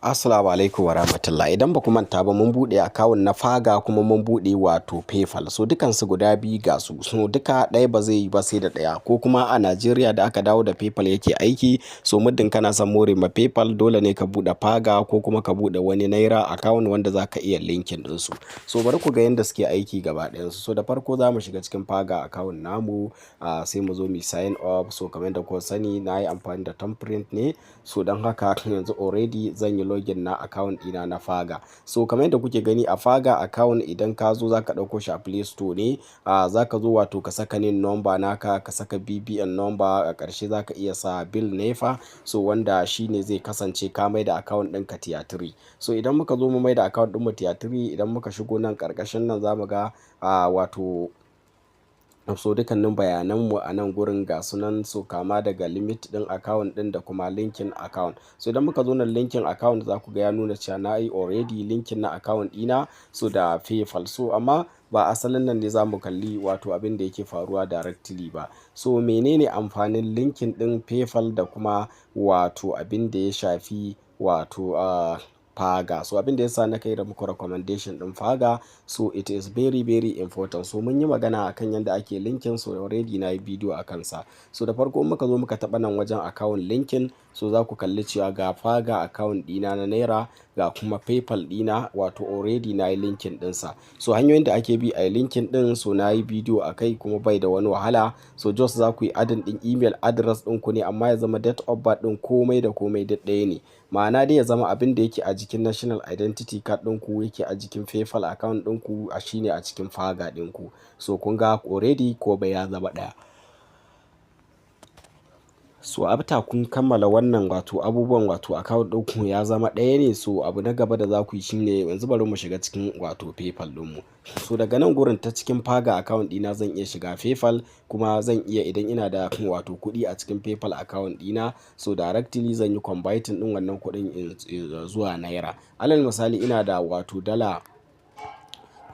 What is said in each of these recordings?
Assalamu alaikum wa rahmatullah. Idan ba ku manta ba mun buɗe akawun na Paga kuma mun buɗe wato PayPal. So dukansu guda biyu ga su. So duka ɗaya ba zai yi ba sai da ɗaya. Ko kuma a Najeriya da aka dawo da PayPal yake aiki. So muddin kana son more ma PayPal dole ne ka buɗe Paga ko kuma ka buɗe wani Naira akawun wanda za ka iya linkin ɗinsu. So bari ku ga yadda suke aiki gaba ɗayansu. So da farko za mu shiga cikin Paga akawun namu. Sai mu zo mu sign up. So kamar yadda kuka sani na yi amfani da thumbprint ne. So don haka yanzu already zan yi login na account ɗina na Paga. So kamar yadda kuke gani a Paga account idan ka zo zaka ɗauko shi a Play Store ne. Zaka zo wato ka saka nin number naka, ka saka BBN number, a ƙarshe zaka iya sa bill nefa. So wanda shine zai kasance ka mai da account ɗinka tier 3. So idan muka zo mu mai da account ɗinmu tier 3, idan muka shigo nan ƙarƙashin nan zamu ga wato so dukkanin bayananmu a nan gurin ga sunan, so kama daga limit din account din da kuma linkin account. So idan muka zo nan linkin account za ku ga ya nuna cewa na yi already linkin na account ɗina so da PayPal. So amma ba asalin nan ne za mu kalli wato abin da yake faruwa directly ba. So menene amfanin linkin din PayPal da kuma wato abin da ya shafi wato Paga. So abin da yasa na kai da muku recommendation din Paga, so it is very important. So mun yi magana akan yadda ake linkin, so already na yi bidiyo a kansa. So da farko muka zo muka taɓa nan wajen account linkin, so za ku kalli cewa ga Paga account ɗina na Naira ga kuma PayPal ɗina wato already na yi linkin ɗinsa. So hanyoyin da ake bi a yi linkin ɗin, so na yi bidiyo a kai kuma bai da wani wahala. So just za ku yi adin ɗin email address ɗinku ne, amma ya zama date of birth ɗin komai da komai duk ɗaya ne. Ma'ana dai ya zama abin da yake a jikin national identity card ɗinku yake a jikin PayPal account ɗinku a shine a cikin Paga ɗinku. So kun ga already ko bai ya zama ɗaya. So after kun kammala wannan wato abubuwan wato account ɗinku ya zama ɗaya ne. So abu na gaba da za ku yi shine yanzu bari mu shiga cikin wato PayPal ɗinmu. So daga nan gurin ta cikin Paga account ɗina zan iya shiga PayPal, kuma zan iya idan ina da wato kuɗi a cikin PayPal account ɗina, so directly zan yi converting ɗin wannan kuɗin zuwa Naira. Alal misali ina da wato dala,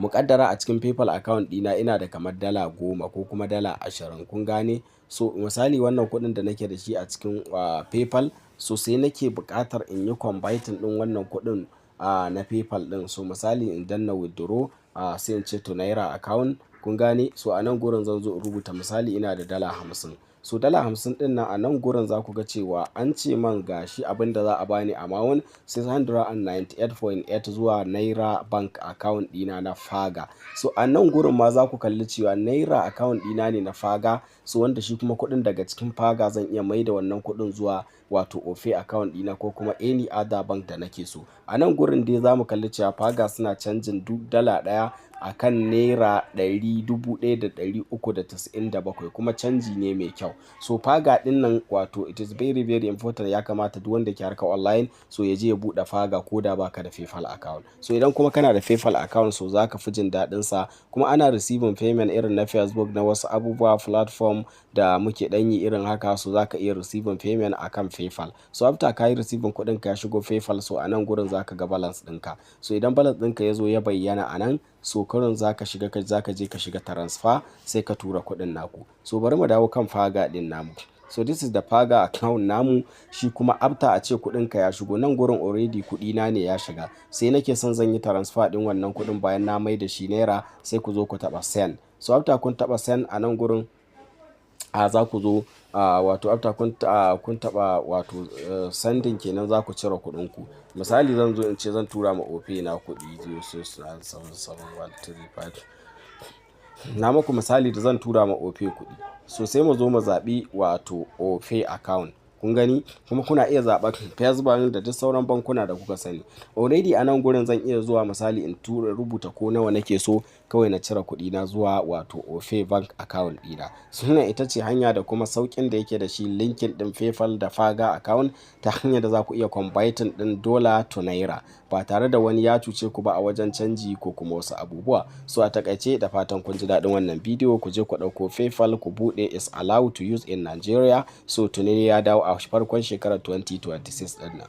muƙaddara a cikin PayPal account ɗina ina da kamar dala 10 ko kuma dala 20, kun gane. So misali wannan kuɗin da nake da shi a cikin PayPal, so sai nake buƙatar in yi converting ɗin wannan kuɗin na PayPal ɗin. So misali in danna withdraw, sai in ce to Naira account, kun gane. So a nan gurin zan zo in rubuta misali ina da dala 50. So dala 50 ɗin nan a nan gurin za ku ga cewa an ce man gashi abin da za a bani amount 698.8 zuwa Naira bank account ɗina na Paga. So a nan gurin ma za ku kalli cewa Naira account ɗina ne na Paga, so wanda shi kuma kuɗin daga cikin Paga zan iya mai da wannan kuɗin zuwa wato Ofe account ɗina ko kuma any other bank da nake so. A nan gurin dai za mu kalli cewa Paga suna canjin duk dala ɗaya akan Naira 1,397, kuma canji ne mai kyau. So Paga ɗin nan wato it is very important, ya kamata duk wanda ke harka online so ya je ya buɗe Paga ko da baka da PayPal account. So idan kuma kana da PayPal account so za ka fi jin daɗin sa, kuma ana receiving payment irin na Facebook na wasu abubuwa platform da muke ɗanyi irin haka, so za ka iya receiving payment akan PayPal. So after ka yi receiving kuɗin ka ya shigo PayPal, so a nan gurin za ka ga balance ɗinka. So idan balance ɗinka ya zo ya bayyana a nan, so kurin za ka je ka shiga transfer sai ka tura kuɗin naku. So bari mu dawo kan Paga ɗin namu. So this is the Paga account namu. Shi kuma after a ce kuɗinka ya shigo nan gurin already kuɗina ne ya shiga, sai nake son zan yi transfer ɗin wannan kuɗin bayan na mai da shi Naira, sai ku zo ku taɓa send. So after kun taɓa send a nan gurin za ku zo wato after kun taɓa wato sending kenan, za ku cire kuɗinku. Misali zan zo in ce zan tura ma Ofe na kuɗi 069771335. Na muku misali da zan tura ma Ofe kuɗi. So sai mu zo mu zaɓi wato Ofe account, kun gani, kuma kuna iya zaɓar First Bank da duk sauran bankuna da kuka sani. Already a nan gurin zan iya zuwa misali in rubuta ko nawa nake so, kawai na cire kuɗi na zuwa wato Ofe bank account ɗina. Sunan ita ce hanya da kuma sauƙin da yake da shi linkin ɗin PayPal da Paga account, ta hanyar da za ku iya converting ɗin dollar to Naira ba tare da wani ya cuce ku ba a wajen canji ko kuma wasu abubuwa. So a takaice da fatan kun ji daɗin wannan bidiyo, ku je ku ɗauko PayPal ku buɗe, is allowed to use in Nigeria. So tuni ya dawo a farkon shekarar 2026 ɗin nan.